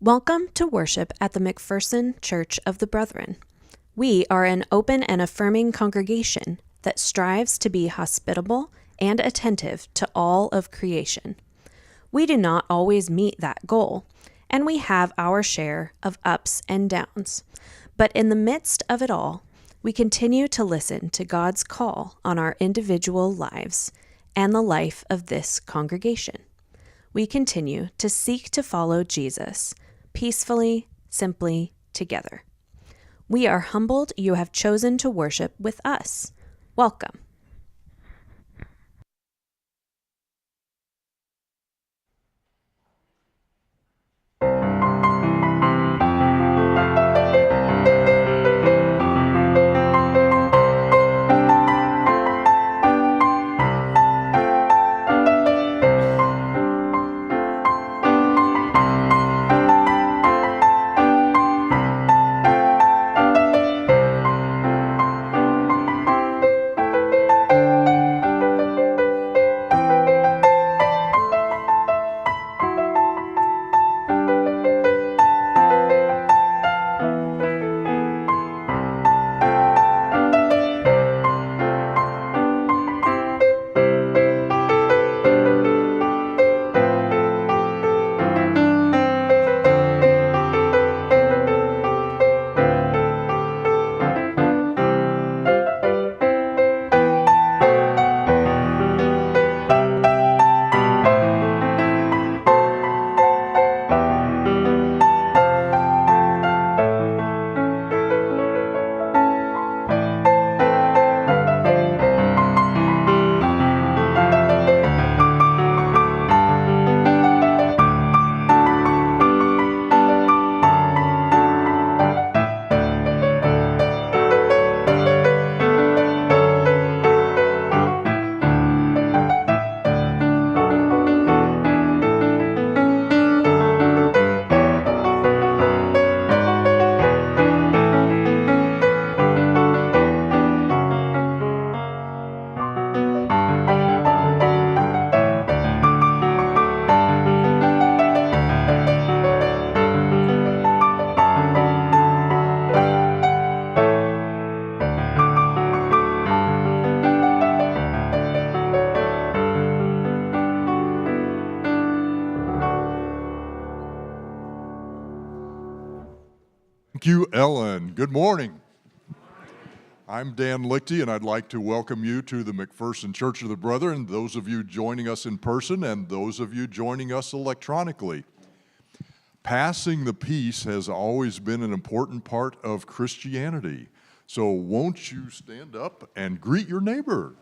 Welcome to worship at the McPherson Church of the Brethren. We are an open and affirming congregation that strives to be hospitable and attentive to all of creation. We do not always meet that goal, and we have our share of ups and downs. But in the midst of it all, we continue to listen to God's call on our individual lives and the life of this congregation. We continue to seek to follow Jesus peacefully, simply, together. We are humbled you have chosen to worship with us. Welcome. Thank you, Ellen. Good morning. I'm Dan Lichty, and I'd like to welcome you to the McPherson Church of the Brethren, those of you joining us in person and those of you joining us electronically. Passing the peace has always been an important part of Christianity. So won't you stand up and greet your neighbor?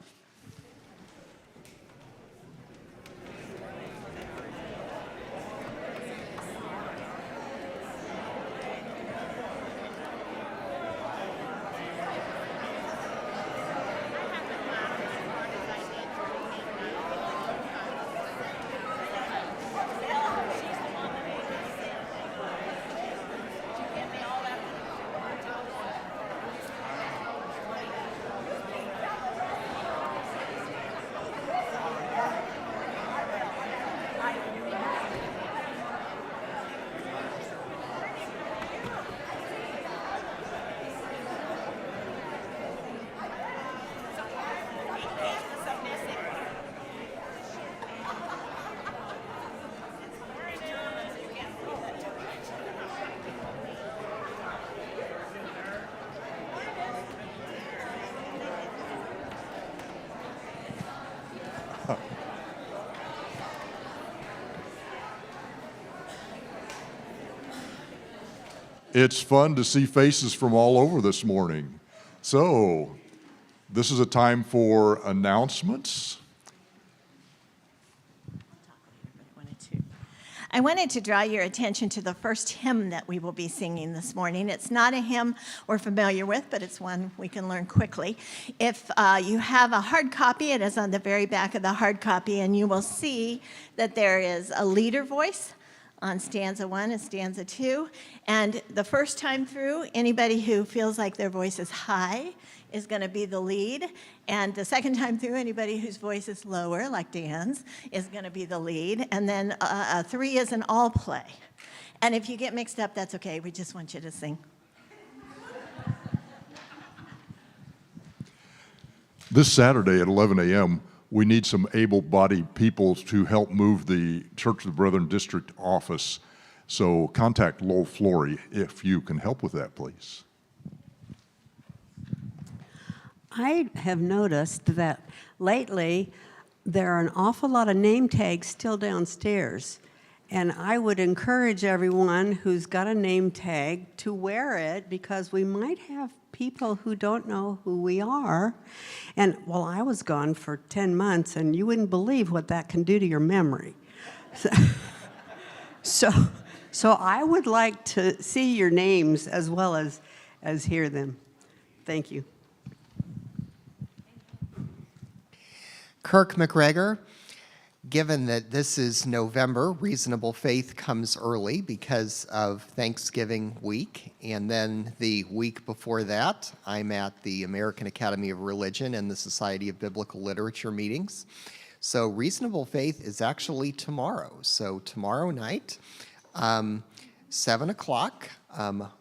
It's fun to see faces from all over this morning. So, this is a time for announcements. I wanted to draw your attention to the first hymn that we will be singing this morning. It's not a hymn we're familiar with, but it's one we can learn quickly. If you have a hard copy, it is on the very back of the hard copy, and you will see that there is a leader voice, on stanza 1 and stanza 2. And the first time through, anybody who feels like their voice is high is going to be the lead. And the second time through, anybody whose voice is lower, like Dan's, is going to be the lead. And then 3 is an all play. And if you get mixed up, that's okay. We just want you to sing. This Saturday at 11 a.m., we need some able-bodied people to help move the Church of the Brethren District office. So contact Lowell Flory if you can help with that, please. I have noticed that lately there are an awful lot of name tags still downstairs. And I would encourage everyone who's got a name tag to wear it, because we might have people who don't know who we are. And well, I was gone for 10 months, and you wouldn't believe what that can do to your memory. So I would like to see your names as well as hear them. Thank you. Kirk McGregor. Given that this is November, Reasonable Faith comes early because of Thanksgiving week, and then the week before that, I'm at the American Academy of Religion and the Society of Biblical Literature meetings. So Reasonable Faith is actually tomorrow. So tomorrow night, 7 o'clock,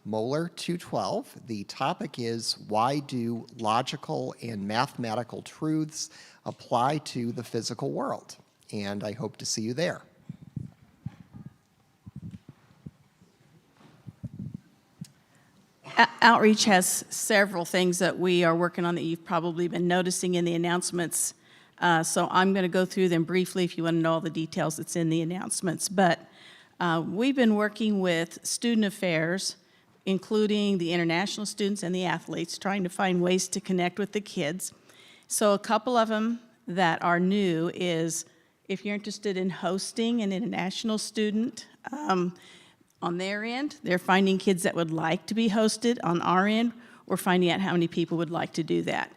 Moeller 212. The topic is, why do logical and mathematical truths apply to the physical world? And I hope to see you there. Outreach has several things that we are working on that you've probably been noticing in the announcements. So I'm going to go through them briefly if you want to know all the details that's in the announcements. But we've been working with student affairs, including the international students and the athletes, trying to find ways to connect with the kids. So a couple of them that are new is, if you're interested in hosting an international student, on their end, they're finding kids that would like to be hosted. On our end, we're finding out how many people would like to do that.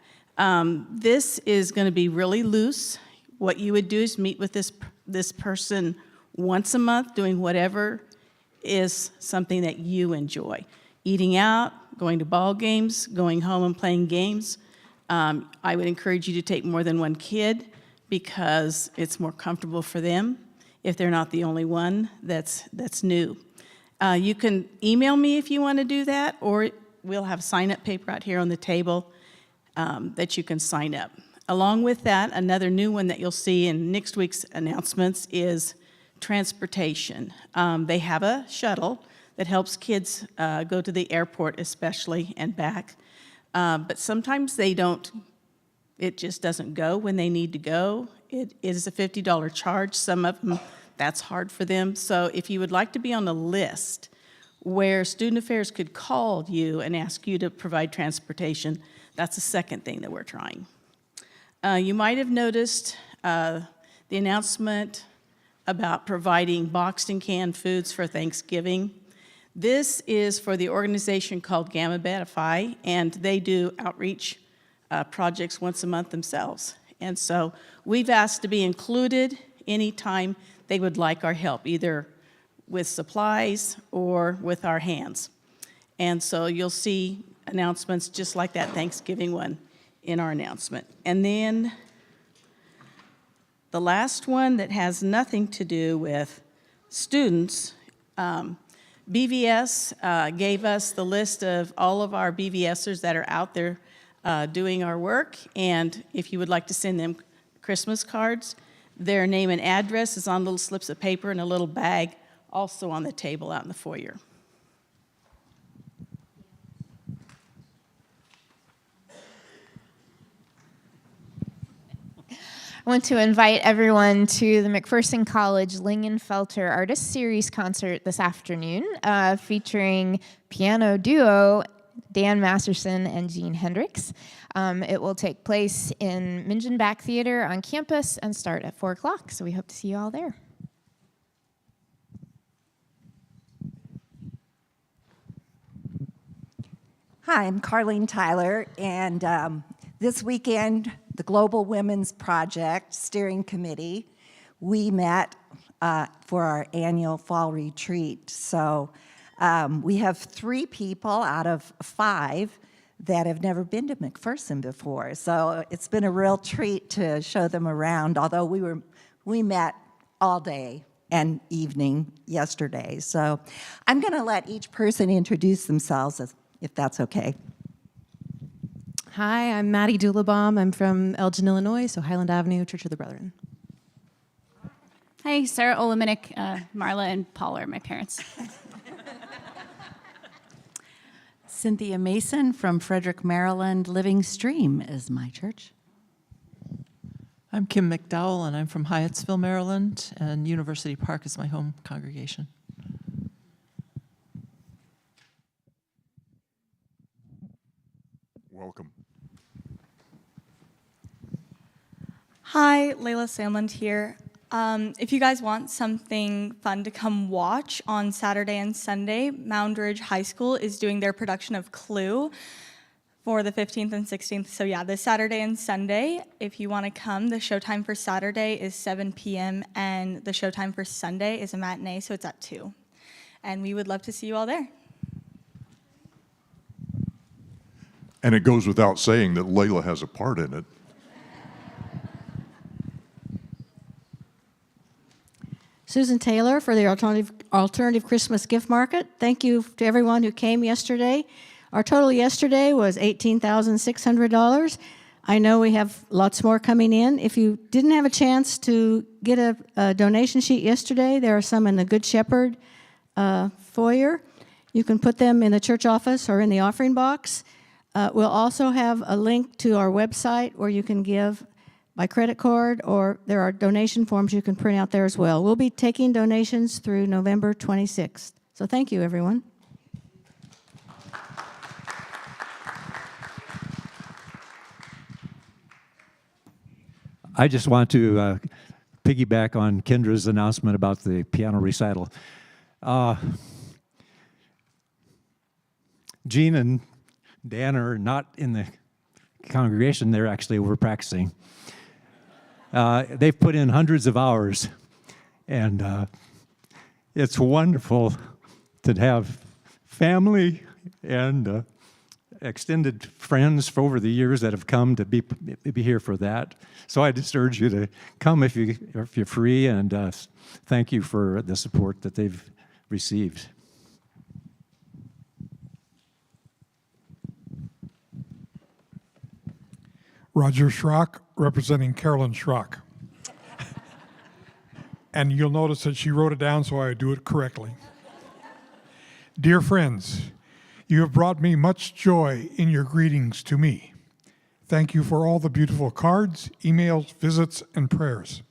This is going to be really loose. What you would do is meet with this person once a month, doing whatever is something that you enjoy. Eating out, going to ball games, going home and playing games. I would encourage you to take more than one kid, because it's more comfortable for them if they're not the only one that's new. You can email me if you want to do that, or we'll have sign-up paper out here on the table that you can sign up. Along with that, another new one that you'll see in next week's announcements is transportation. They have a shuttle that helps kids go to the airport especially and back, but sometimes they don't. It just doesn't go when they need to go. It is a $50 charge. Some of them, that's hard for them. So if you would like to be on a list where Student Affairs could call you and ask you to provide transportation, that's the second thing that we're trying. You might have noticed the announcement about providing boxed and canned foods for Thanksgiving. This is for the organization called Gamma Beta Phi, and they do outreach projects once a month themselves. And so we've asked to be included anytime they would like our help, either with supplies or with our hands. And so you'll see announcements just like that Thanksgiving one in our announcement. And then the last one that has nothing to do with students, BVS gave us the list of all of our BVSers that are out there doing our work, and if you would like to send them Christmas cards, their name and address is on little slips of paper in a little bag, also on the table out in the foyer. I want to invite everyone to the McPherson College Lingenfelter Artist Series concert this afternoon, featuring piano duo Dan Masterson and Jean Hendricks. It will take place in Mingenbach Theater on campus and start at 4 o'clock, so we hope to see you all there. Hi, I'm Carlene Tyler, and this weekend, the Global Women's Project Steering Committee, we met for our annual fall retreat. So we have 3 people out of 5 that have never been to McPherson before. So it's been a real treat to show them around, although we met all day and evening yesterday. So I'm going to let each person introduce themselves, if that's okay. Hi, I'm Maddie Doulabaum. I'm from Elgin, Illinois, so Highland Avenue, Church of the Brethren. Hi, Sarah Oleminik. Marla and Paul are my parents. Cynthia Mason from Frederick, Maryland. Living Stream is my church. I'm Kim McDowell, and I'm from Hyattsville, Maryland, and University Park is my home congregation. Welcome. Hi, Layla Samland here. If you guys want something fun to come watch on Saturday and Sunday, Moundridge High School is doing their production of Clue for the 15th and 16th. So yeah, this Saturday and Sunday, if you want to come, the showtime for Saturday is 7 p.m. and the showtime for Sunday is a matinee, so it's at 2. And we would love to see you all there. And it goes without saying that Layla has a part in it. Susan Taylor for the Alternative Christmas Gift Market. Thank you to everyone who came yesterday. Our total yesterday was $18,600. I know we have lots more coming in. If you didn't have a chance to get a donation sheet yesterday, there are some in the Good Shepherd foyer. You can put them in the church office or in the offering box. We'll also have a link to our website where you can give by credit card, or there are donation forms you can print out there as well. We'll be taking donations through November 26th. So thank you, everyone. I just want to piggyback on Kendra's announcement about the piano recital. Jean and Dan are not in the congregation. They're actually over practicing. They've put in hundreds of hours, and it's wonderful to have family and extended friends for over the years that have come to be here for that. So I just urge you to come if you're free, and thank you for the support that they've received. Roger Schrock, representing Carolyn Schrock. And you'll notice that she wrote it down so I do it correctly. Dear friends, you have brought me much joy in your greetings to me. Thank you for all the beautiful cards, emails, visits, and prayers.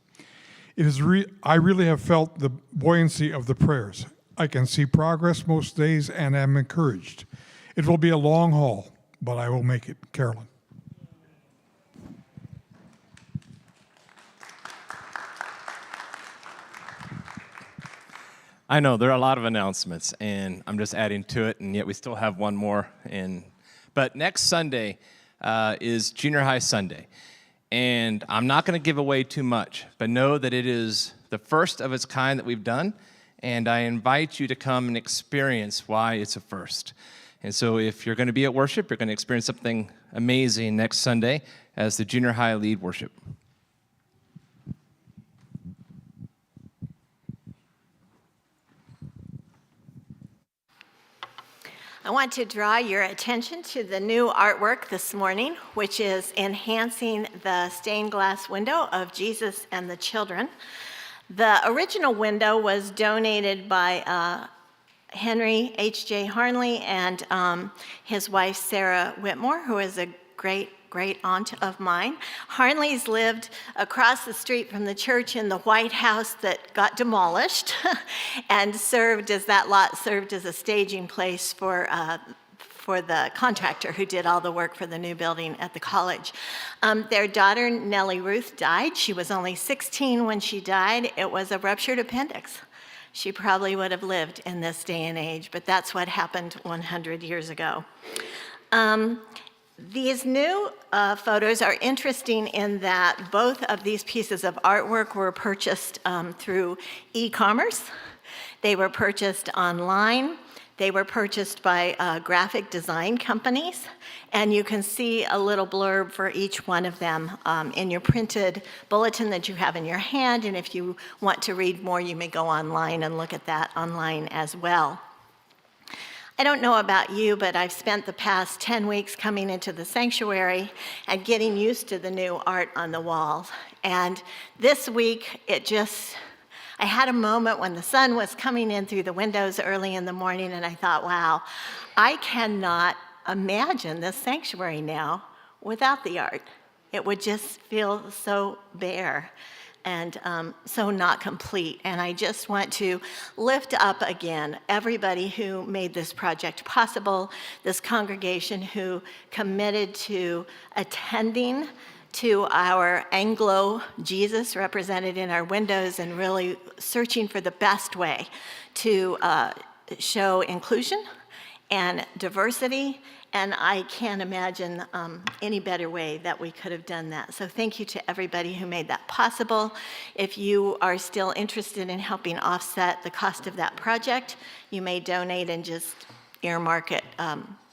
I really have felt the buoyancy of the prayers. I can see progress most days and am encouraged. It will be a long haul, but I will make it. Carolyn. I know there are a lot of announcements, and I'm just adding to it, and yet we still have one more. But next Sunday is Junior High Sunday, and I'm not going to give away too much, but know that it is the first of its kind that we've done, and I invite you to come and experience why it's a first. And so if you're going to be at worship, you're going to experience something amazing next Sunday as the Junior High lead worship. I want to draw your attention to the new artwork this morning, which is enhancing the stained glass window of Jesus and the children. The original window was donated by Henry H.J. Harnley and his wife Sarah Whitmore, who is a great aunt of mine. Harnleys lived across the street from the church in the White House that got demolished and served as a staging place for the contractor who did all the work for the new building at the college. Their daughter, Nellie Ruth, died. She was only 16 when she died. It was a ruptured appendix. She probably would have lived in this day and age, but that's what happened 100 years ago. These new photos are interesting in that both of these pieces of artwork were purchased through e-commerce. They were purchased online. They were purchased by graphic design companies. And you can see a little blurb for each one of them in your printed bulletin that you have in your hand. And if you want to read more, you may go online and look at that online as well. I don't know about you, but I've spent the past 10 weeks coming into the sanctuary and getting used to the new art on the walls. And this week, I had a moment when the sun was coming in through the windows early in the morning, and I thought, wow, I cannot imagine this sanctuary now without the art. It would just feel so bare and so not complete. And I just want to lift up again everybody who made this project possible, this congregation who committed to attending to our Anglo Jesus represented in our windows and really searching for the best way to show inclusion and diversity. And I can't imagine any better way that we could have done that. So thank you to everybody who made that possible. If you are still interested in helping offset the cost of that project, you may donate and just earmark it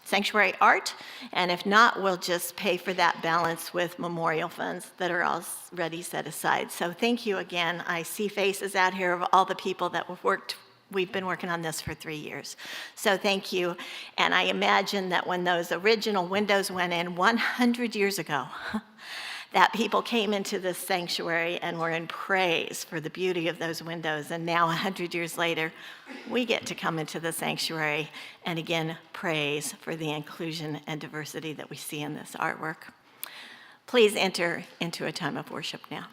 sanctuary art. And if not, we'll just pay for that balance with memorial funds that are already set aside. So thank you again. I see faces out here of all the people that we've been working on this for 3 years. So thank you. And I imagine that when those original windows went in 100 years ago, that people came into this sanctuary and were in praise for the beauty of those windows. And now 100 years later, we get to come into the sanctuary and again praise for the inclusion and diversity that we see in this artwork. Please enter into a time of worship now.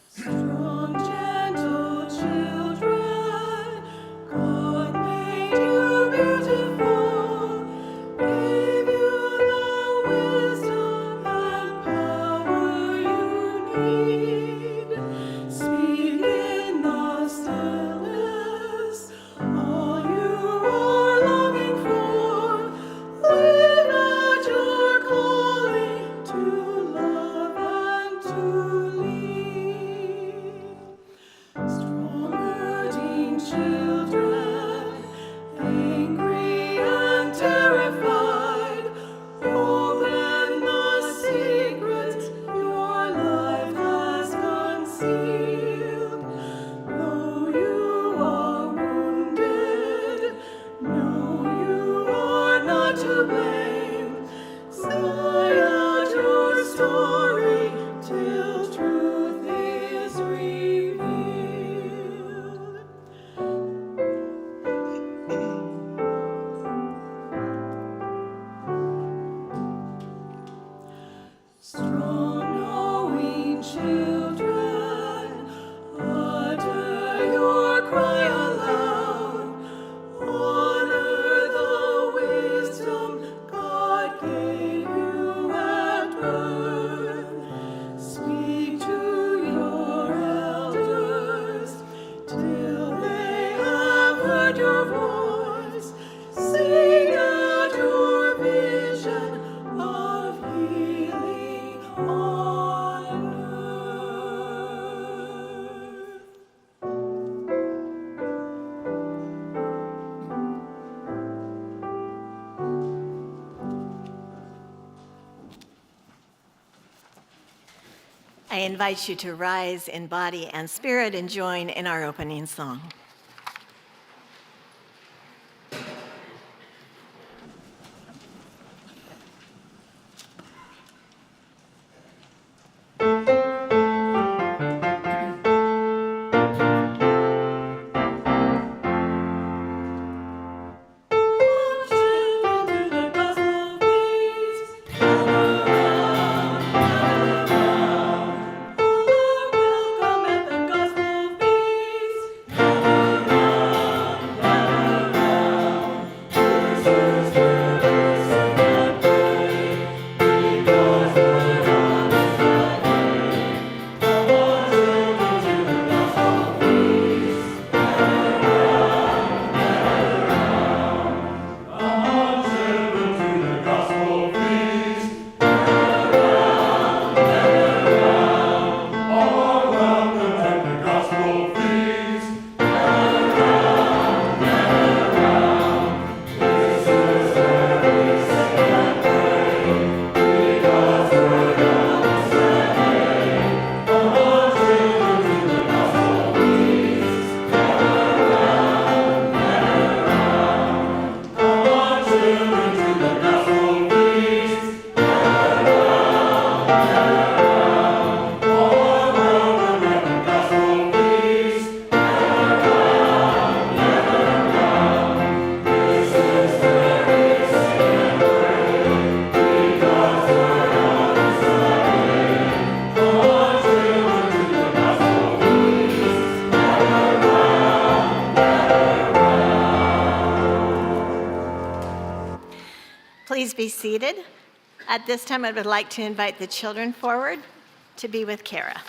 Strong, gentle children, God made you beautiful, gave you the wisdom and power you need. Speak in the stillness all you are longing for. Live out your calling to love and to lead. Strong hurting children, angry and terrified, open the secrets your life has concealed. Though you are wounded, know you are not to blame. Sigh out your story till truth is revealed. Strong, knowing children, utter your cry aloud. Honor the wisdom God gave you at birth. Speak to your elders till they have heard your voice. Sing out your vision of healing on earth. I invite you to rise in body and spirit and join in our opening song. Please be seated. At this time, I would like to invite the children forward to be with Kara.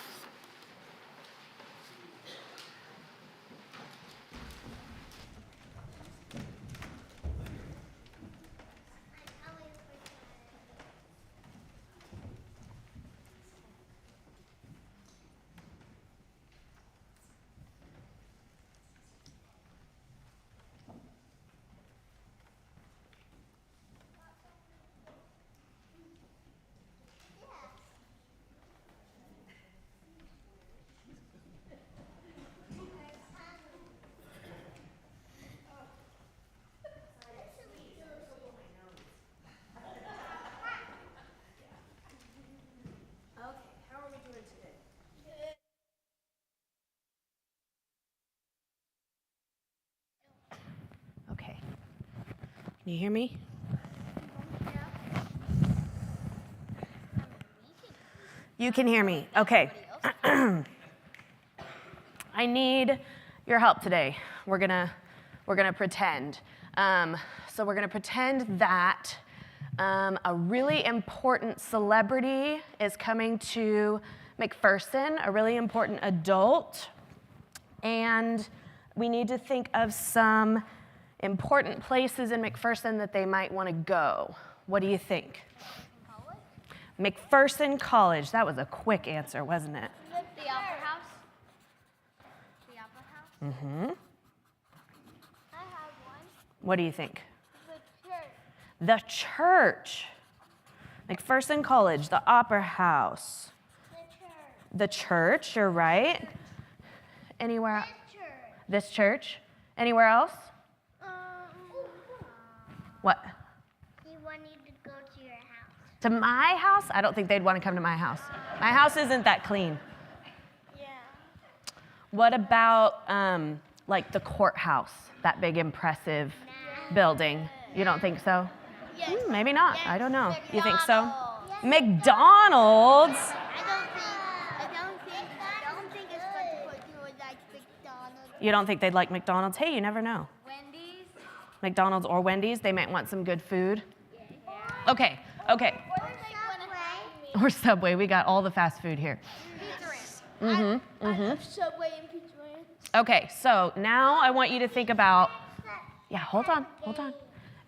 Okay. Can you hear me? You can hear me. Okay. I need your help today. We're gonna pretend. So we're gonna pretend that a really important celebrity is coming to McPherson, a really important adult, and we need to think of some important places in McPherson that they might want to go. What do you think? McPherson College. That was a quick answer, wasn't it? The Opera House. The Opera House. Mm-hmm. I have one. What do you think? The church. The church. McPherson College, the Opera House. The church, you're right. Anywhere? This church. Anywhere else? What? He wanted to go to your house. To my house? I don't think they'd want to come to my house. My house isn't that clean. Yeah. What about like the courthouse, that big impressive building? You don't think so? Yes. Maybe not. Yes. I don't know. You think so? Yes. McDonald's? I don't think it's good to put people like McDonald's. You don't think they'd like McDonald's? Hey, you never know. Wendy's. McDonald's or Wendy's, they might want some good food. Okay. Or Subway. We got all the fast food here. I love Subway and Pizza Ranch. Okay, so now I want you to think about, hold on.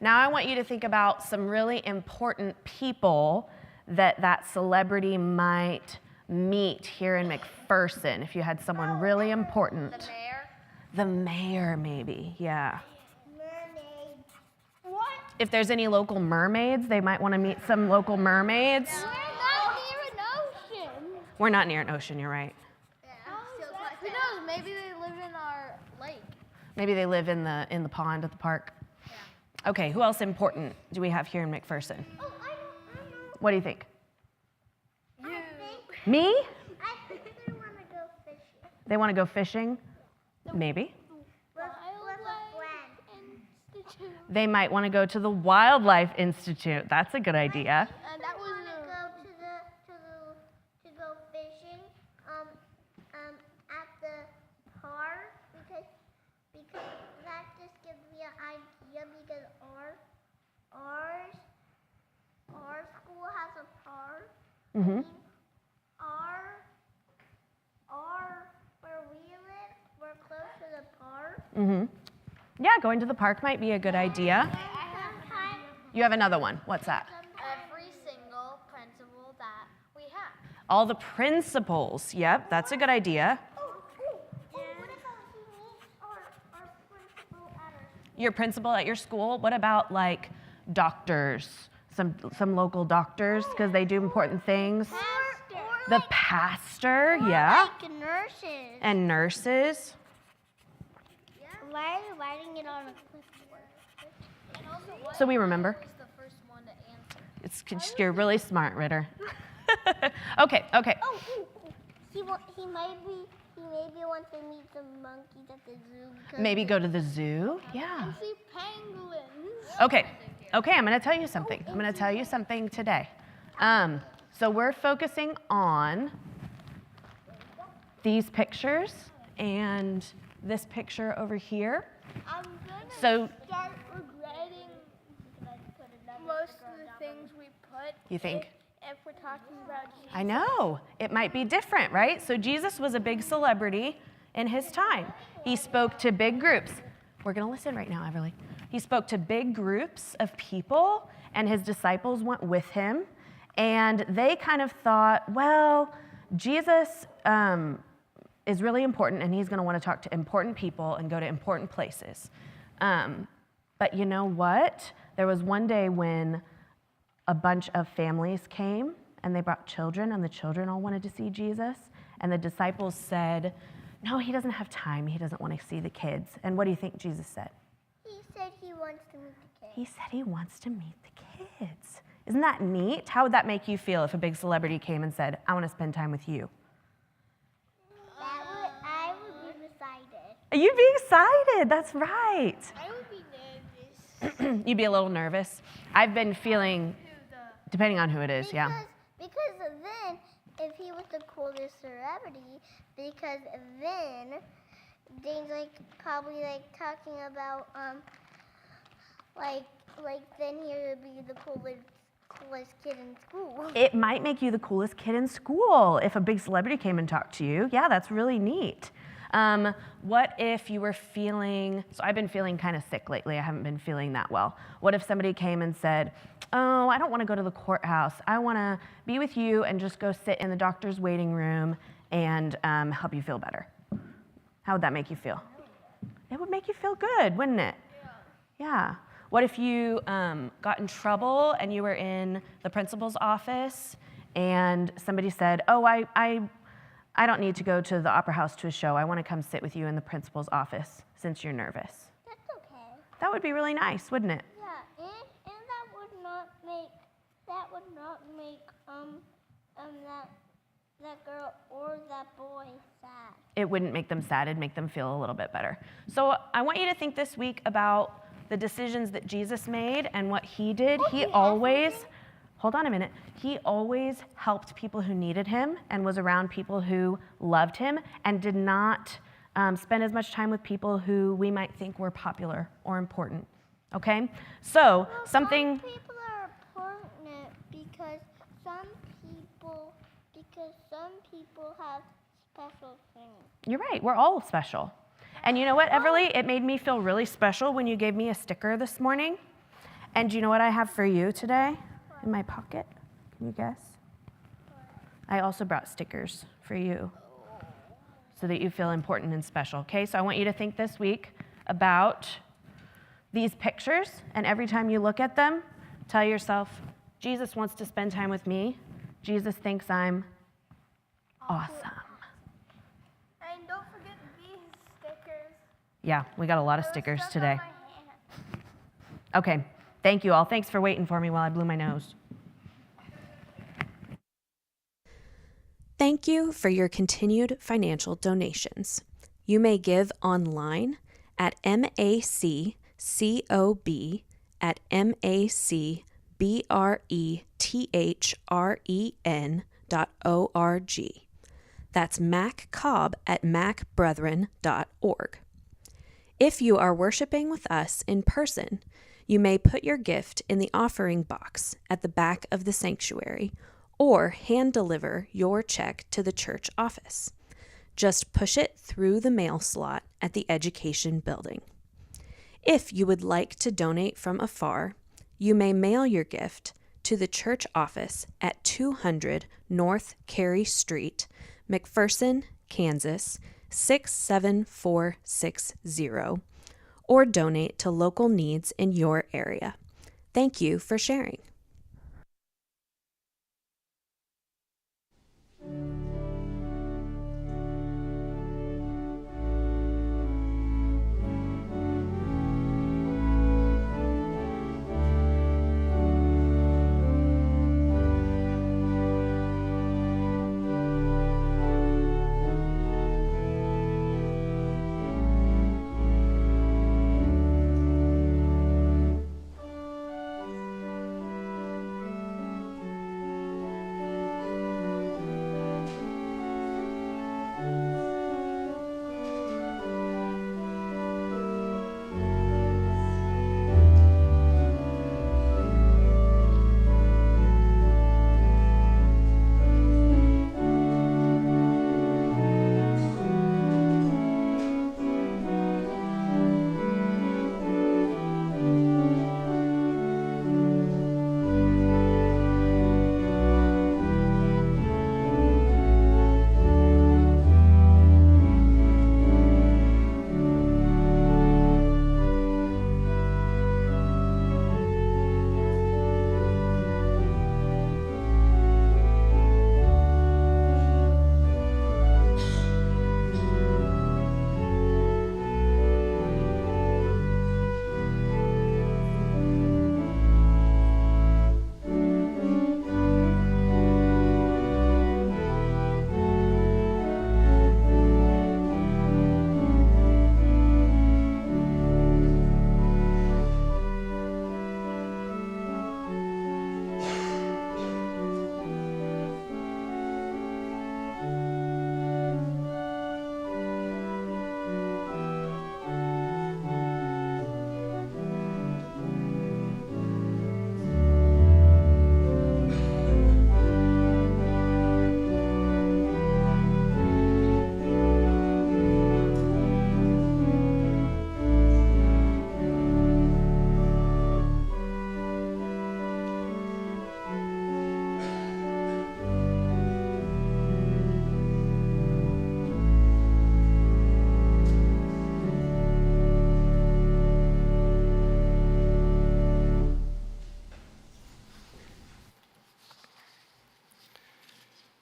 Now I want you to think about some really important people that celebrity might meet here in McPherson. If you had someone really important. The mayor. The mayor, maybe, yeah. Mermaid. What? If there's any local mermaids, they might want to meet some local mermaids. We're not near an ocean. We're not near an ocean, you're right. Who knows? Maybe they live in our lake. Maybe they live in the pond at the park. Yeah. Okay, who else important do we have here in McPherson? Oh, I know. What do you think? You. Me? I think they want to go fishing. They want to go fishing? Maybe. They might want to go to the Wildlife Institute. That's a good idea. And that was to go fishing at the park because that just gives me an idea because our school has a park. Mm-hmm. Where we live, we're close to the park. Mm-hmm. Yeah, going to the park might be a good idea. You have another one. What's that? Every single principal that we have. All the principals. Yep, that's a good idea. What about he meets our principal at our Your principal at your school? What about like doctors? Some local doctors because they do important things. The pastor, yeah. Like nurses. And nurses. Why are you writing it on a clipboard? So we remember. Who's the first one to answer? It's 'cause you're really smart, Ritter. Okay. Oh, he maybe wants to meet some monkeys at the zoo. Maybe go to the zoo. Yeah. And see penguins. Okay, I'm going to tell you something. Today. So we're focusing on these pictures and this picture over here. I'm gonna So start regretting most of the things we put. You think? If we're talking about Jesus. I know. It might be different, right? So Jesus was a big celebrity in his time. He spoke to big groups. We're going to listen right now, Everly. He spoke to big groups of people, and his disciples went with him. And they kind of thought, well, Jesus is really important, and he's going to want to talk to important people and go to important places. But you know what? There was one day when a bunch of families came, and they brought children, and the children all wanted to see Jesus. And the disciples said, no, he doesn't have time. He doesn't want to see the kids. And what do you think Jesus said? He said he wants to meet the kids. He said he wants to meet the kids. Isn't that neat? How would that make you feel if a big celebrity came and said, I want to spend time with you? I would be excited. You'd be excited. That's right. I would be nervous. You'd be a little nervous. I've been feeling, depending on who it is, yeah. Because then, if he was the coolest celebrity because then Dane's probably talking about then he would be the coolest kid in school. It might make you the coolest kid in school if a big celebrity came and talked to you. Yeah, that's really neat. What if you were feeling, so I've been feeling kind of sick lately. I haven't been feeling that well. What if somebody came and said, oh, I don't want to go to the courthouse. I want to be with you and just go sit in the doctor's waiting room and help you feel better. How would that make you feel? It would make you feel good, wouldn't it? Yeah. What if you got in trouble and you were in the principal's office and somebody said, oh, I don't need to go to the opera house to a show. I want to come sit with you in the principal's office since you're nervous. That's okay. That would be really nice, wouldn't it? Yeah, and that would not make that girl or that boy sad. It wouldn't make them sad. It'd make them feel a little bit better. So I want you to think this week about the decisions that Jesus made and what he did. He always, hold on a minute, he always helped people who needed him and was around people who loved him and did not spend as much time with people who we might think were popular or important. Okay? So Some people are important because some people have special things. You're right. We're all special. And you know what, Everly? It made me feel really special when you gave me a sticker this morning. And do you know what I have for you today in my pocket? Can you guess? I also brought stickers for you so that you feel important and special. Okay, so I want you to think this week about these pictures. And every time you look at them, tell yourself, Jesus wants to spend time with me. Jesus thinks I'm awesome. And don't forget these stickers. Yeah, we got a lot of stickers today. Okay, thank you all. Thanks for waiting for me while I blew my nose. Thank you for your continued financial donations. You may give online at maccobbrethren.org. That's maccobb@macbrethren.org. If you are worshiping with us in person, you may put your gift in the offering box at the back of the sanctuary or hand deliver your check to the church office. Just push it through the mail slot at the education building. If you would like to donate from afar, you may mail your gift to the church office at 200 North Carey Street, McPherson, Kansas, 67460, or donate to local needs in your area. Thank you for sharing.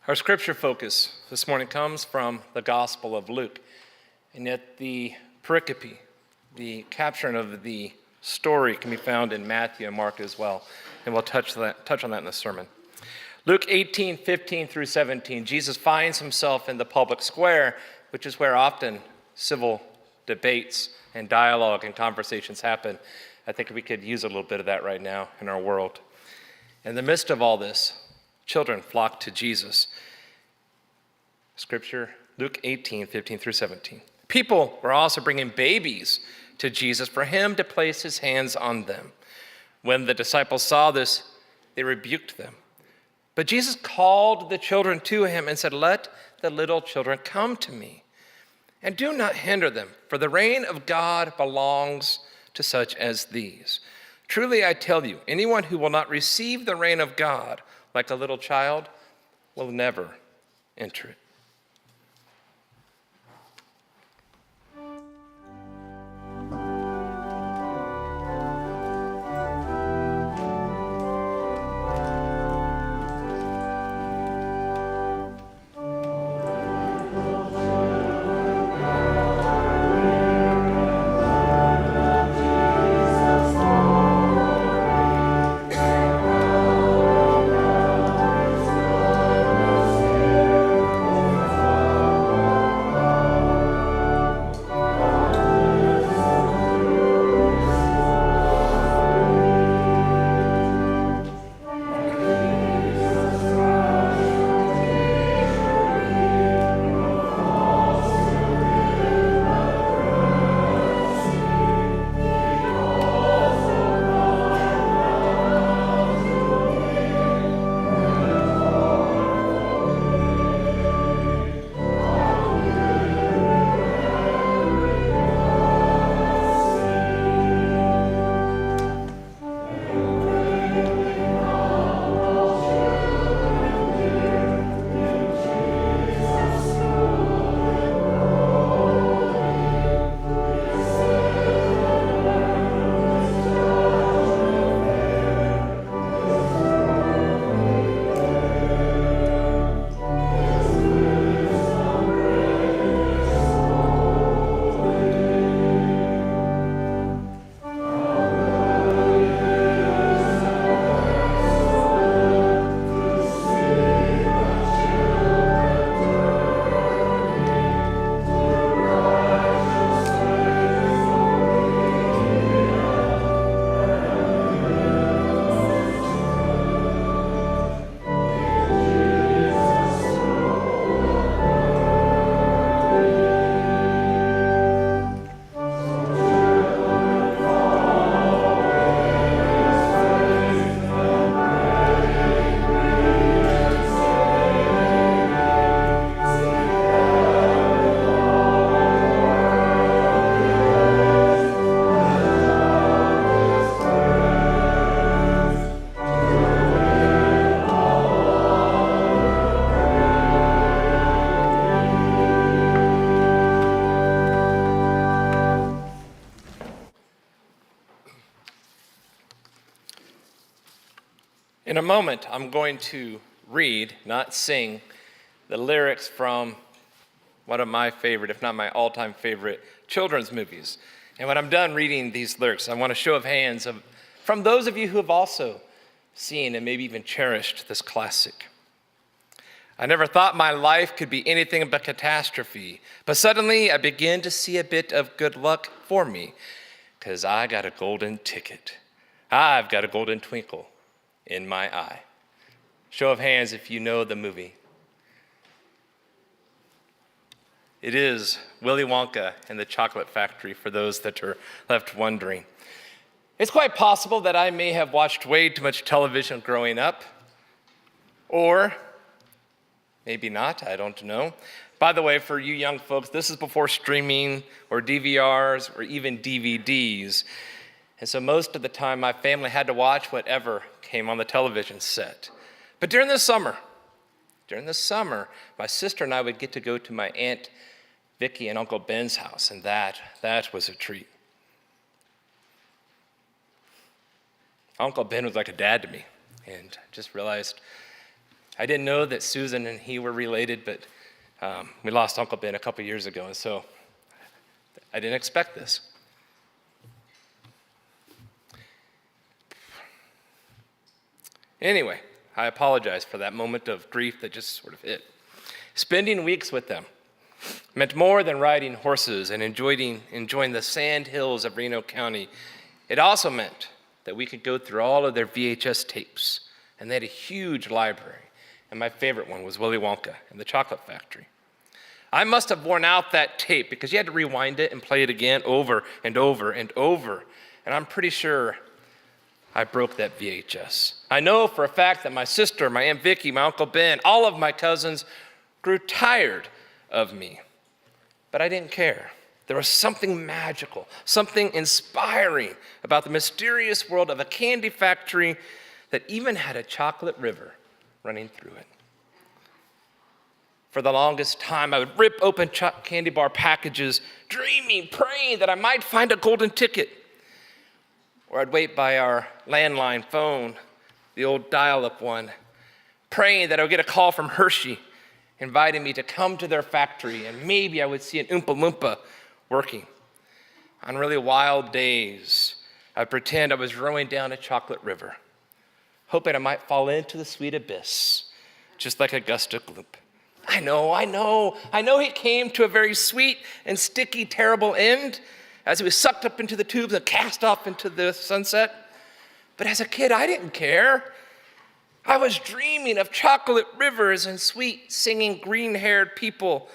Our scripture focus this morning comes from the Gospel of Luke, and yet the pericope, the capturing of the story, can be found in Matthew and Mark as well, and we'll touch on that in the sermon. Luke 18:15 through 17, Jesus finds himself in the public square, which is where often civil debates and dialogue and conversations happen. I think we could use a little bit of that right now in our world. In the midst of all this, children flock to Jesus. Scripture, Luke 18:15 through 17. People were also bringing babies to Jesus for him to place his hands on them. When the disciples saw this, they rebuked them. But Jesus called the children to him and said, "Let the little children come to me, and do not hinder them, for the reign of God belongs to such as these. Truly I tell you, anyone who will not receive the reign of God like a little child will never enter it." In a moment, I'm going to read, not sing, the lyrics from one of my favorite, if not my all-time favorite, children's movies. And when I'm done reading these lyrics, I want a show of hands from those of you who have also seen and maybe even cherished this classic. I never thought my life could be anything but catastrophe, but suddenly I begin to see a bit of good luck for me, because I got a golden ticket. I've got a golden twinkle in my eye. Show of hands if you know the movie. It is Willy Wonka and the Chocolate Factory, for those that are left wondering. It's quite possible that I may have watched way too much television growing up, or maybe not, I don't know. By the way, for you young folks, this is before streaming or DVRs or even DVDs. And so most of the time, my family had to watch whatever came on the television set. But during the summer, my sister and I would get to go to my Aunt Vicky and Uncle Ben's house, and that was a treat. Uncle Ben was like a dad to me, and I just realized I didn't know that Susan and he were related, but we lost Uncle Ben a couple years ago, and so I didn't expect this. Anyway, I apologize for that moment of grief that just sort of hit. Spending weeks with them meant more than riding horses and enjoying the sand hills of Reno County. It also meant that we could go through all of their VHS tapes, and they had a huge library, and my favorite one was Willy Wonka and the Chocolate Factory. I must have worn out that tape because you had to rewind it and play it again over and over and over, and I'm pretty sure I broke that VHS. I know for a fact that my sister, my Aunt Vicky, my Uncle Ben, all of my cousins grew tired of me, but I didn't care. There was something magical, something inspiring about the mysterious world of a candy factory that even had a chocolate river running through it. For the longest time, I would rip open candy bar packages, dreaming, praying that I might find a golden ticket. Or I'd wait by our landline phone, the old dial-up one, praying that I would get a call from Hershey, inviting me to come to their factory, and maybe I would see an Oompa Loompa working. On really wild days, I'd pretend I was rowing down a chocolate river, hoping I might fall into the sweet abyss, just like Augusta Gloop. I know he came to a very sweet and sticky, terrible end as he was sucked up into the tubes and cast off into the sunset. But as a kid, I didn't care. I was dreaming of chocolate rivers and sweet, singing, green-haired people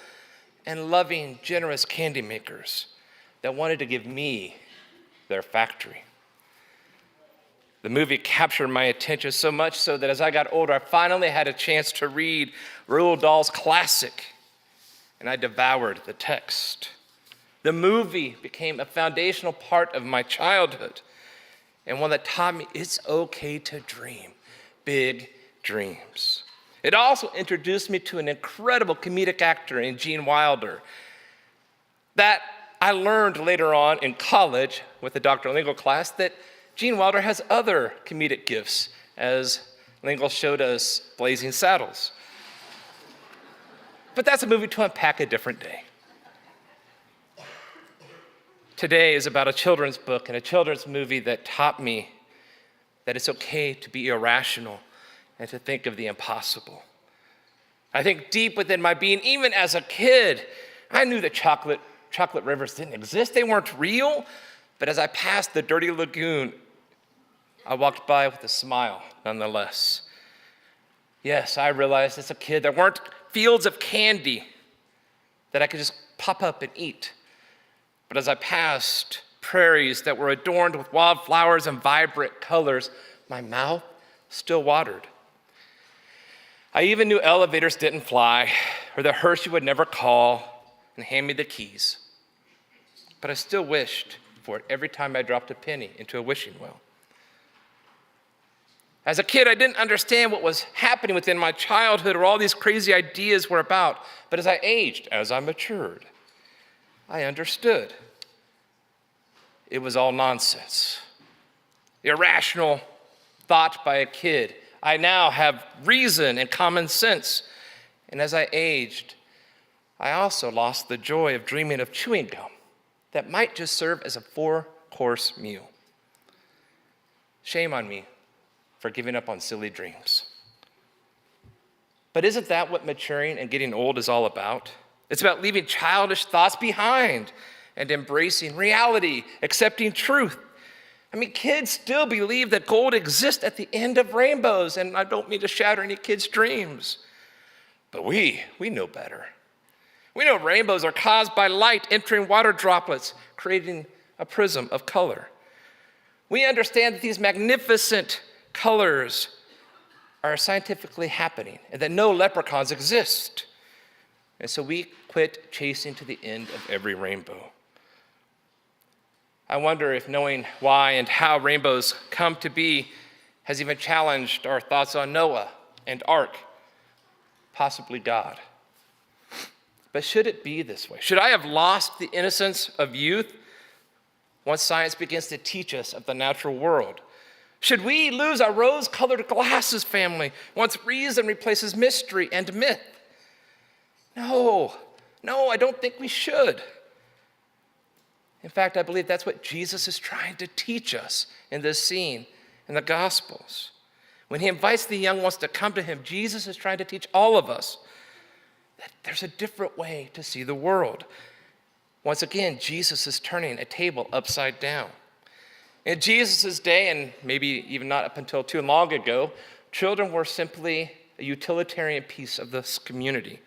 and loving, generous candy makers that wanted to give me their factory. The movie captured my attention so much so that as I got older, I finally had a chance to read Roald Dahl's classic, and I devoured the text. The movie became a foundational part of my childhood, and one that taught me it's okay to dream big dreams. It also introduced me to an incredible comedic actor in Gene Wilder that I learned later on in college with the Dr. Lingle class that Gene Wilder has other comedic gifts, as Lingle showed us Blazing Saddles. But that's a movie to unpack a different day. Today is about a children's book and a children's movie that taught me that it's okay to be irrational and to think of the impossible. I think deep within my being, even as a kid, I knew that chocolate rivers didn't exist. They weren't real. But as I passed the dirty lagoon, I walked by with a smile nonetheless. Yes, I realized as a kid there weren't fields of candy that I could just pop up and eat. But as I passed prairies that were adorned with wildflowers and vibrant colors, my mouth still watered. I even knew elevators didn't fly, or that Hershey would never call and hand me the keys. But I still wished for it every time I dropped a penny into a wishing well. As a kid, I didn't understand what was happening within my childhood or all these crazy ideas were about. But as I aged, as I matured, I understood. It was all nonsense. Irrational thought by a kid. I now have reason and common sense. And as I aged, I also lost the joy of dreaming of chewing gum that might just serve as a 4-course meal. Shame on me for giving up on silly dreams. But isn't that what maturing and getting old is all about? It's about leaving childish thoughts behind and embracing reality, accepting truth. I mean, kids still believe that gold exists at the end of rainbows, and I don't mean to shatter any kids' dreams. But we know better. We know rainbows are caused by light entering water droplets, creating a prism of color. We understand that these magnificent colors are scientifically happening and that no leprechauns exist. And so we quit chasing to the end of every rainbow. I wonder if knowing why and how rainbows come to be has even challenged our thoughts on Noah and Ark, possibly God. But should it be this way? Should I have lost the innocence of youth once science begins to teach us of the natural world? Should we lose our rose-colored glasses family once reason replaces mystery and myth? No, I don't think we should. In fact, I believe that's what Jesus is trying to teach us in this scene in the Gospels. When he invites the young ones to come to him, Jesus is trying to teach all of us that there's a different way to see the world. Once again, Jesus is turning a table upside down. In Jesus' day, and maybe even not up until too long ago, children were simply a utilitarian piece of this community.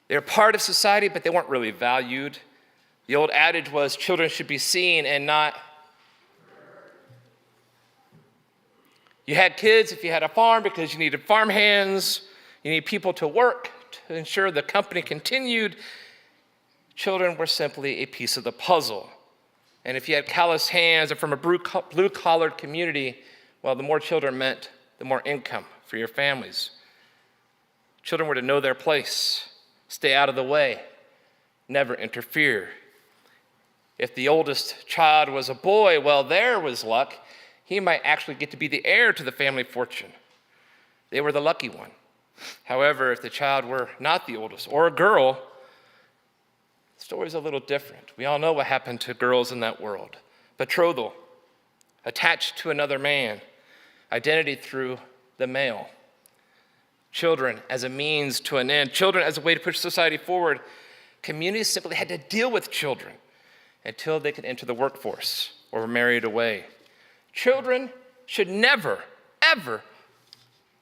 They were part of society, but they weren't really valued. The old adage was children should be seen and not. You had kids if you had a farm because you needed farm hands. You need people to work to ensure the company continued. Children were simply a piece of the puzzle. And if you had calloused hands or from a blue-collared community, well, the more children meant the more income for your families. Children were to know their place, stay out of the way, never interfere. If the oldest child was a boy, well, there was luck. He might actually get to be the heir to the family fortune. They were the lucky one. However, if the child were not the oldest or a girl, the story's a little different. We all know what happened to girls in that world. Betrothal, attached to another man, identity through the male. Children as a means to an end, children as a way to push society forward. Communities simply had to deal with children until they could enter the workforce or were married away. Children should never, ever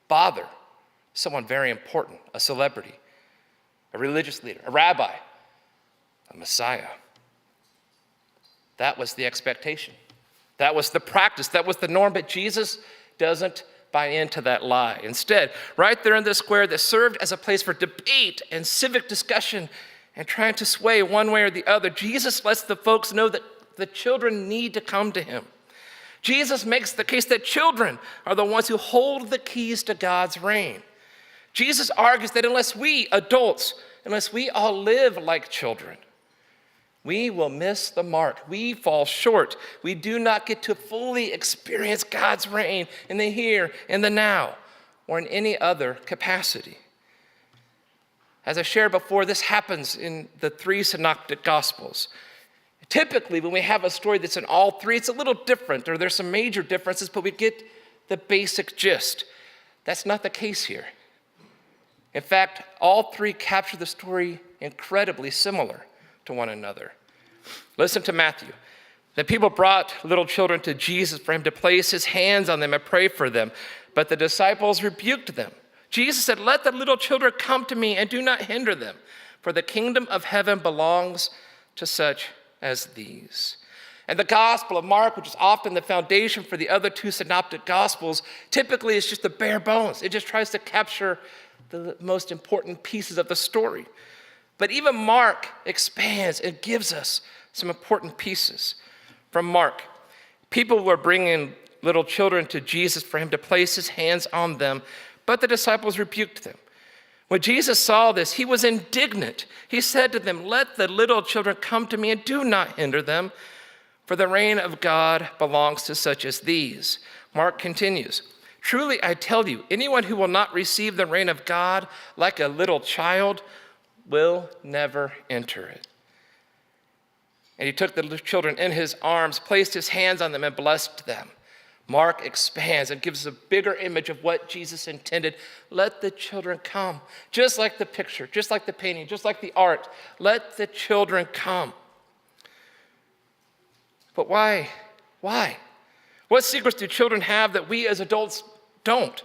bother someone very important, a celebrity, a religious leader, a rabbi, a Messiah. That was the expectation. That was the practice. That was the norm. But Jesus doesn't buy into that lie. Instead, right there in the square that served as a place for debate and civic discussion and trying to sway one way or the other, Jesus lets the folks know that the children need to come to him. Jesus makes the case that children are the ones who hold the keys to God's reign. Jesus argues that unless we adults, unless we all live like children, we will miss the mark. We fall short. We do not get to fully experience God's reign in the here, in the now, or in any other capacity. As I shared before, this happens in the three synoptic gospels. Typically, when we have a story that's in all three, it's a little different, or there's some major differences, but we get the basic gist. That's not the case here. In fact, all three capture the story incredibly similar to one another. Listen to Matthew. The people brought little children to Jesus for him to place his hands on them and pray for them, but the disciples rebuked them. Jesus said, "Let the little children come to me and do not hinder them, for the kingdom of heaven belongs to such as these." And the Gospel of Mark, which is often the foundation for the other two synoptic Gospels, typically is just the bare bones. It just tries to capture the most important pieces of the story. But even Mark expands and gives us some important pieces. From Mark, people were bringing little children to Jesus for him to place his hands on them, but the disciples rebuked them. When Jesus saw this, he was indignant. He said to them, "Let the little children come to me and do not hinder them, for the reign of God belongs to such as these." Mark continues, "Truly I tell you, anyone who will not receive the reign of God like a little child will never enter it." And he took the children in his arms, placed his hands on them, and blessed them. Mark expands and gives a bigger image of what Jesus intended. Let the children come. Just like the picture, just like the painting, just like the art. Let the children come. But why? Why? What secrets do children have that we as adults don't?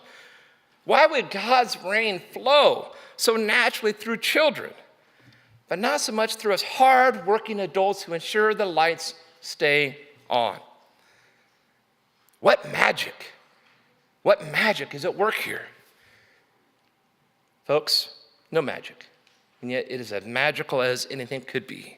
Why would God's reign flow so naturally through children, but not so much through us hard-working adults who ensure the lights stay on? What magic is at work here? Folks, no magic. And yet it is as magical as anything could be.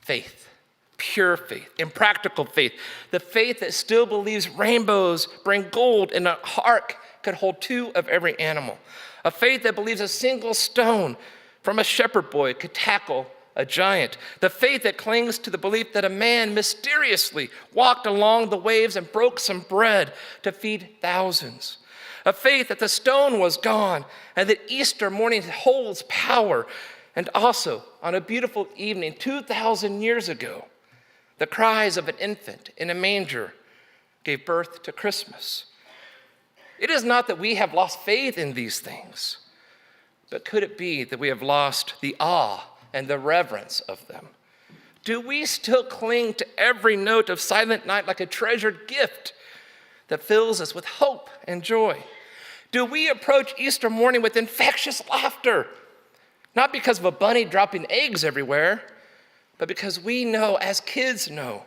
Faith, pure faith, impractical faith. The faith that still believes rainbows bring gold and an ark could hold two of every animal. A faith that believes a single stone from a shepherd boy could tackle a giant. The faith that clings to the belief that a man mysteriously walked along the waves and broke some bread to feed thousands. A faith that the stone was gone and that Easter morning holds power. And also, on a beautiful evening 2,000 years ago, the cries of an infant in a manger gave birth to Christmas. It is not that we have lost faith in these things, but could it be that we have lost the awe and the reverence of them? Do we still cling to every note of Silent Night like a treasured gift that fills us with hope and joy? Do we approach Easter morning with infectious laughter, not because of a bunny dropping eggs everywhere, but because we know, as kids know,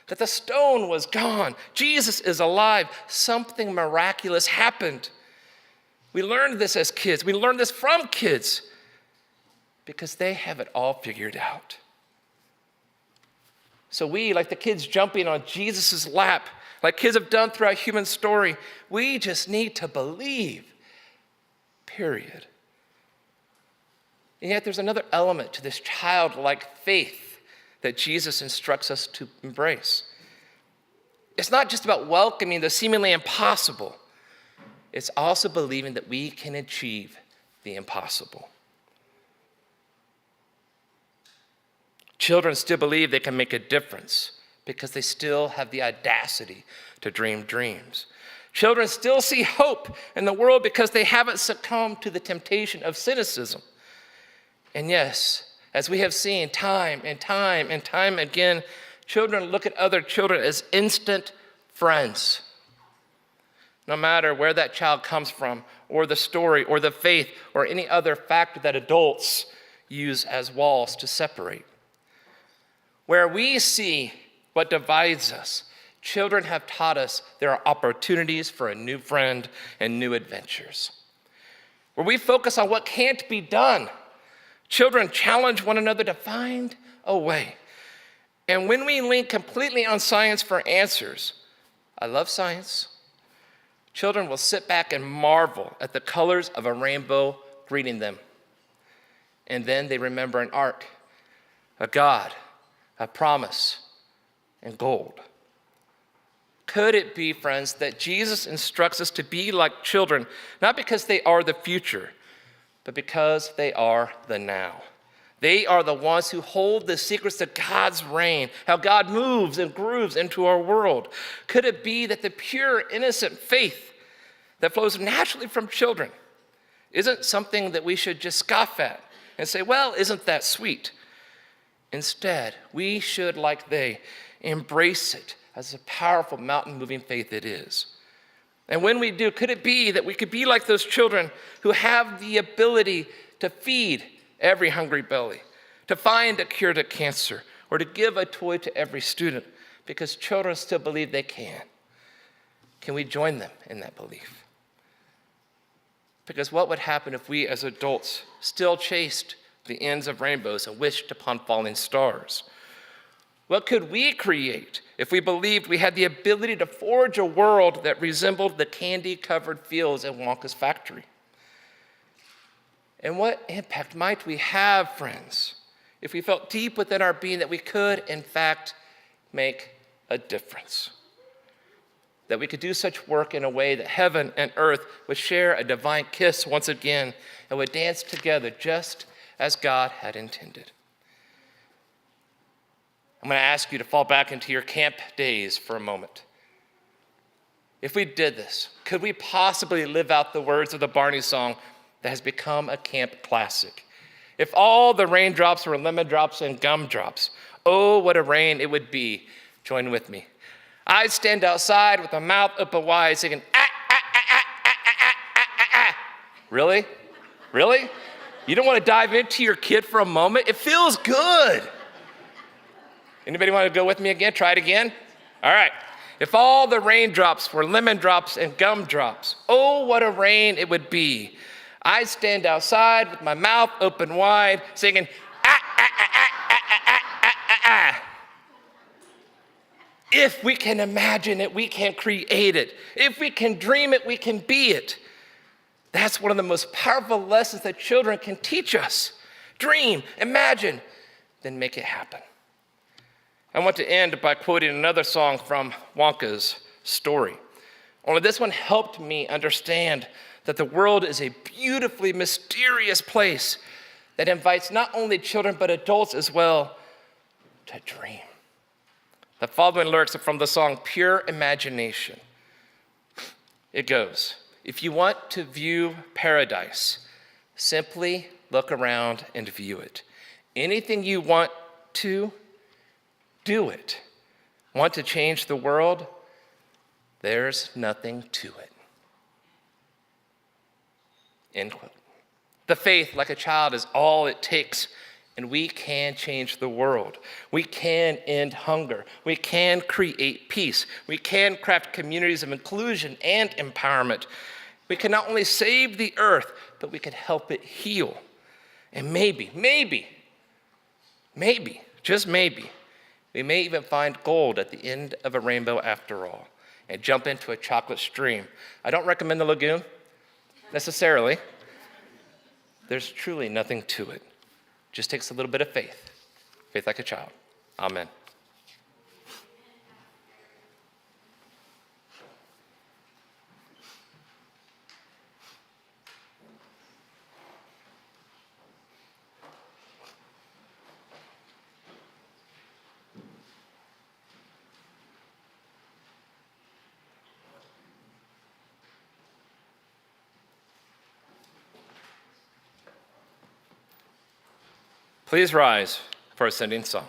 that the stone was gone, Jesus is alive, something miraculous happened. We learned this as kids. We learned this from kids because they have it all figured out. So we, like the kids jumping on Jesus' lap, like kids have done throughout human story, we just need to believe, period. And yet there's another element to this childlike faith that Jesus instructs us to embrace. It's not just about welcoming the seemingly impossible. It's also believing that we can achieve the impossible. Children still believe they can make a difference because they still have the audacity to dream dreams. Children still see hope in the world because they haven't succumbed to the temptation of cynicism. And yes, as we have seen time and time and time again, children look at other children as instant friends. No matter where that child comes from, or the story, or the faith, or any other factor that adults use as walls to separate. Where we see what divides us, children have taught us there are opportunities for a new friend and new adventures. Where we focus on what can't be done, children challenge one another to find a way. And when we lean completely on science for answers, I love science, children will sit back and marvel at the colors of a rainbow greeting them. And then they remember an ark, a God, a promise, and gold. Could it be, friends, that Jesus instructs us to be like children, not because they are the future, but because they are the now? They are the ones who hold the secrets of God's reign, how God moves and grooves into our world. Could it be that the pure, innocent faith that flows naturally from children isn't something that we should just scoff at and say, well, isn't that sweet? Instead, we should, like they, embrace it as a powerful mountain-moving faith it is. And when we do, could it be that we could be like those children who have the ability to feed every hungry belly, to find a cure to cancer, or to give a toy to every student, because children still believe they can? Can we join them in that belief? Because what would happen if we as adults still chased the ends of rainbows and wished upon falling stars? What could we create if we believed we had the ability to forge a world that resembled the candy-covered fields in Wonka's factory? And what impact might we have, friends, if we felt deep within our being that we could, in fact, make a difference? That we could do such work in a way that heaven and earth would share a divine kiss once again and would dance together just as God had intended. I'm going to ask you to fall back into your camp days for a moment. If we did this, could we possibly live out the words of the Barney song that has become a camp classic? If all the raindrops were lemon drops and gumdrops, oh, what a rain it would be. Join with me. I'd stand outside with my mouth open wide singing, ah, ah, ah, ah, ah, ah, ah, ah, ah. Really? Really? You don't want to dive into your kid for a moment? It feels good. Anybody want to go with me again? Try it again? All right. If all the raindrops were lemon drops and gumdrops, oh, what a rain it would be. I'd stand outside with my mouth open wide, singing, ah, ah, ah, ah, ah, ah, ah, ah, ah. If we can imagine it, we can create it. If we can dream it, we can be it. That's one of the most powerful lessons that children can teach us. Dream, imagine, then make it happen. I want to end by quoting another song from Wonka's story. Only this one helped me understand that the world is a beautifully mysterious place that invites not only children but adults as well to dream. The following lyrics are from the song Pure Imagination. It goes, if you want to view paradise, simply look around and view it. Anything you want to, do it. Want to change the world? There's nothing to it. End quote. The faith, like a child, is all it takes, and we can change the world. We can end hunger. We can create peace. We can craft communities of inclusion and empowerment. We can not only save the earth, but we can help it heal. And maybe, just maybe, we may even find gold at the end of a rainbow after all, and jump into a chocolate stream. I don't recommend the lagoon, necessarily. There's truly nothing to it. Just takes a little bit of faith. Faith like a child. Amen. Please rise for our sending song.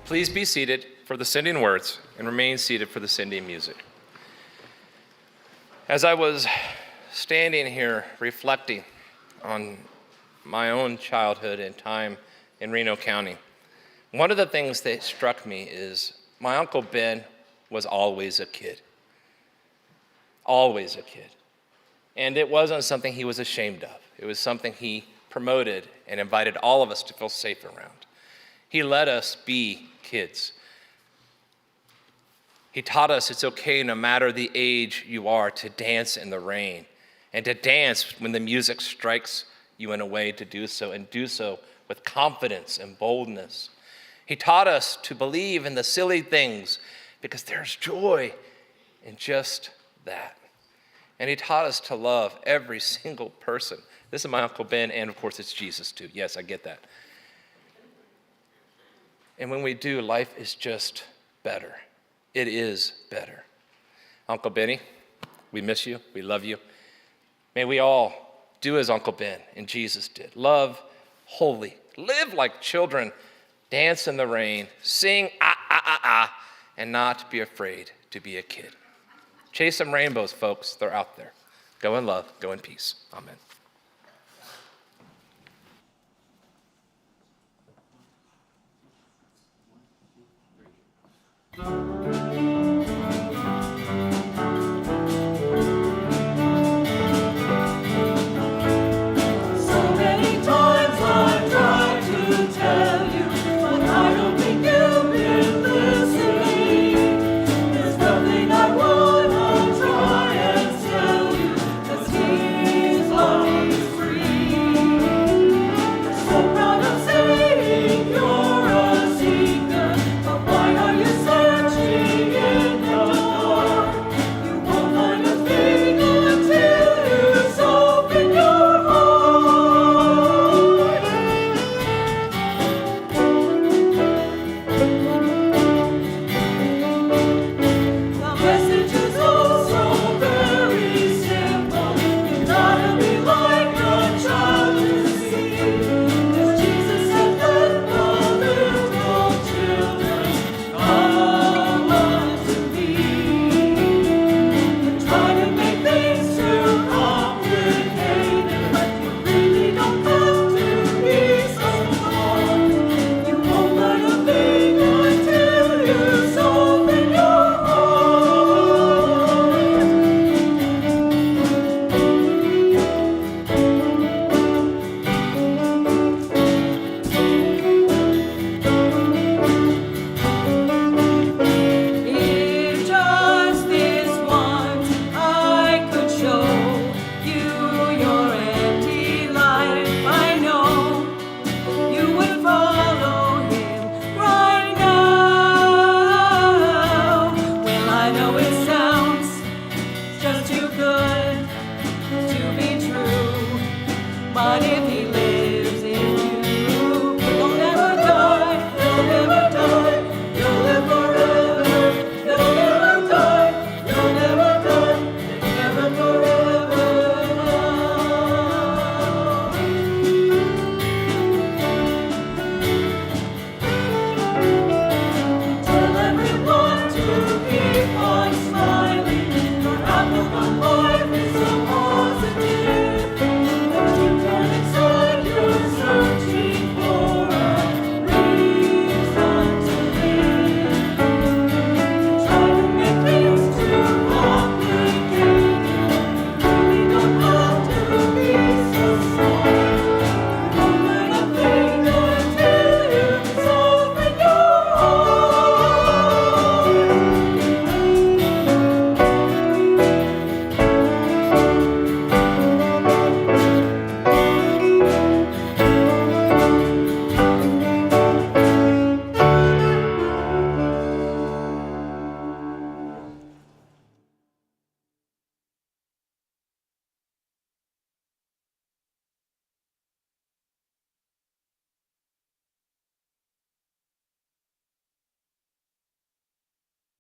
Please be seated for the sending words and remain seated for the sending music. As I was standing here reflecting on my own childhood and time in Reno County, one of the things that struck me is my Uncle Ben was always a kid. Always a kid. And it wasn't something he was ashamed of. It was something he promoted and invited all of us to feel safe around. He let us be kids. He taught us it's okay, no matter the age you are, to dance in the rain and to dance when the music strikes you in a way to do so, and do so with confidence and boldness. He taught us to believe in the silly things because there's joy in just that. And he taught us to love every single person. This is my Uncle Ben, and of course it's Jesus too. Yes, I get that. And when we do, life is just better. It is better. Uncle Benny, we miss you. We love you. May we all do as Uncle Ben and Jesus did. Love holy. Live like children. Dance in the rain. Sing ah, ah, ah, ah. And not be afraid to be a kid. Chase some rainbows, folks. They're out there. Go in love. Go in peace. Amen. So many times I've tried to tell you